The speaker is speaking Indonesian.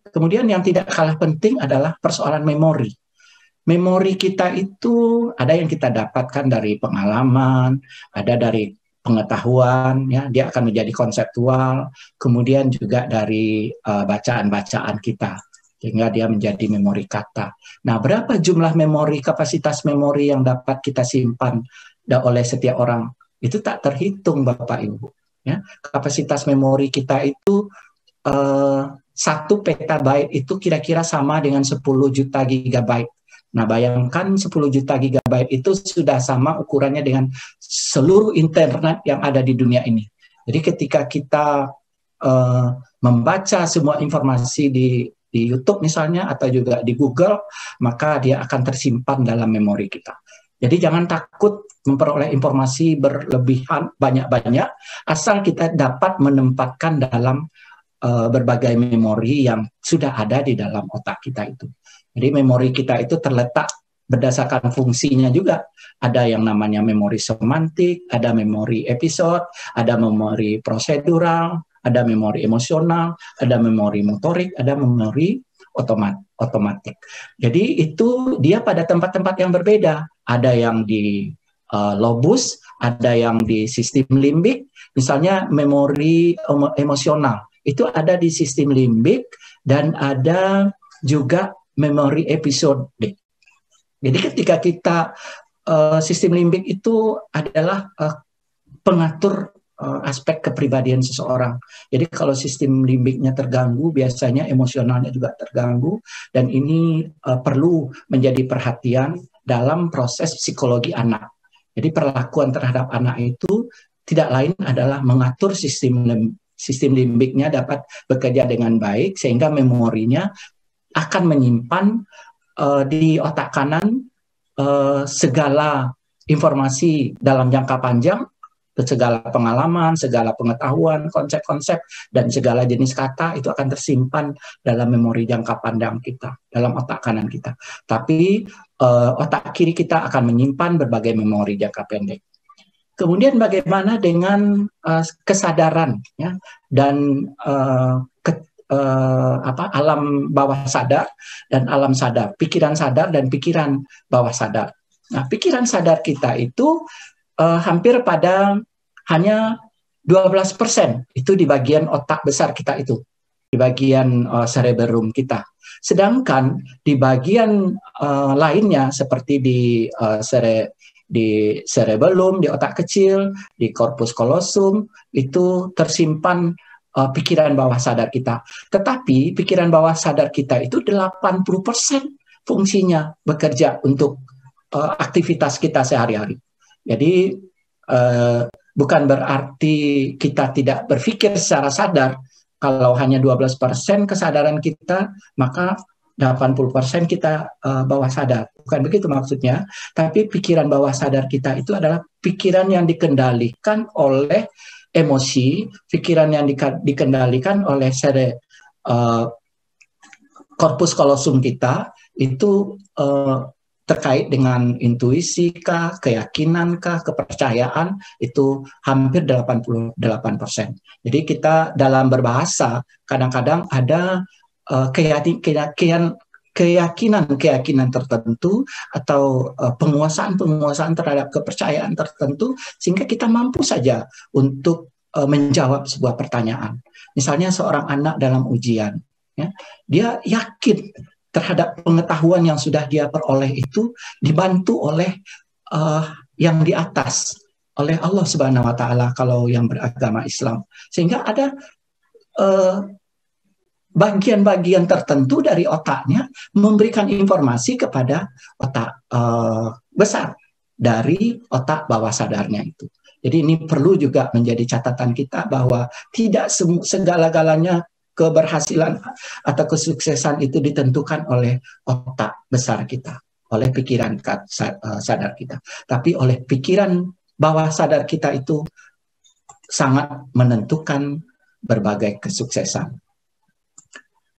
Kemudian yang tidak kalah penting adalah persoalan memori. Memori kita itu ada yang kita dapatkan dari pengalaman, ada dari pengetahuan, ya, dia akan menjadi konseptual, kemudian juga dari bacaan-bacaan kita, sehingga dia menjadi memori kata. Nah, berapa jumlah memori, kapasitas memori yang dapat kita simpan oleh setiap orang? Itu tak terhitung, Bapak Ibu. Ya, kapasitas memori kita itu 1 petabyte itu kira-kira sama dengan 10 juta gigabyte. Nah, bayangkan 10 juta gigabyte itu sudah sama ukurannya dengan seluruh internet yang ada di dunia ini. Jadi ketika kita membaca semua informasi di YouTube misalnya, atau juga di Google, maka dia akan tersimpan dalam memori kita. Jadi jangan takut memperoleh informasi berlebihan, banyak-banyak, asal kita dapat menempatkan dalam berbagai memori yang sudah ada di dalam otak kita itu. Jadi memori kita itu terletak berdasarkan fungsinya juga. Ada yang namanya memori semantik, ada memori episode, ada memori prosedural, ada memori emosional, ada memori motorik, ada memori otomatik. Jadi itu dia pada tempat-tempat yang berbeda. Ada yang di lobus, ada yang di sistem limbik, misalnya memori emosional. Itu ada di sistem limbik dan ada juga memori episode. Jadi ketika kita sistem limbik itu adalah pengatur aspek kepribadian seseorang. Jadi kalau sistem limbiknya terganggu, biasanya emosionalnya juga terganggu, dan ini perlu menjadi perhatian dalam proses psikologi anak. Jadi perlakuan terhadap anak itu tidak lain adalah mengatur sistem limbiknya dapat bekerja dengan baik, sehingga memorinya akan menyimpan di otak kanan segala informasi dalam jangka panjang, segala pengalaman, segala pengetahuan, konsep-konsep, dan segala jenis kata itu akan tersimpan dalam memori jangka pandang kita, dalam otak kanan kita. Tapi otak kiri kita akan menyimpan berbagai memori jangka pendek. Kemudian bagaimana dengan kesadaran, ya, dan alam bawah sadar dan alam sadar, pikiran sadar dan pikiran bawah sadar. Nah, pikiran sadar kita itu hampir pada hanya 12% itu di bagian otak besar kita itu, di bagian cerebellum kita. Sedangkan di bagian lainnya seperti di cerebellum, di otak kecil, di corpus callosum, itu tersimpan pikiran bawah sadar kita. Tetapi pikiran bawah sadar kita itu 80% fungsinya bekerja untuk aktivitas kita sehari-hari. Jadi bukan berarti kita tidak berpikir secara sadar. Kalau hanya 12% kesadaran kita, maka 80% kita bawah sadar. Bukan begitu maksudnya, tapi pikiran bawah sadar kita itu adalah pikiran yang dikendalikan oleh emosi, pikiran yang dikendalikan oleh korpus kolosum kita, itu terkait dengan intuisi kah, keyakinan kah, kepercayaan, itu hampir 88%. Jadi kita dalam berbahasa kadang-kadang ada keyakinan tertentu atau penguasaan terhadap kepercayaan tertentu, sehingga kita mampu saja untuk menjawab sebuah pertanyaan. Misalnya seorang anak dalam ujian, ya, dia yakin terhadap pengetahuan yang sudah dia peroleh itu dibantu oleh yang di atas, oleh Allah Subhanahu wa Ta'ala kalau yang beragama Islam, sehingga ada bagian-bagian tertentu dari otaknya memberikan informasi kepada otak besar dari otak bawah sadarnya itu. Jadi ini perlu juga menjadi catatan kita bahwa tidak segala-galanya keberhasilan atau kesuksesan itu ditentukan oleh otak besar kita, oleh pikiran sadar kita, tapi oleh pikiran bawah sadar kita itu sangat menentukan berbagai kesuksesan.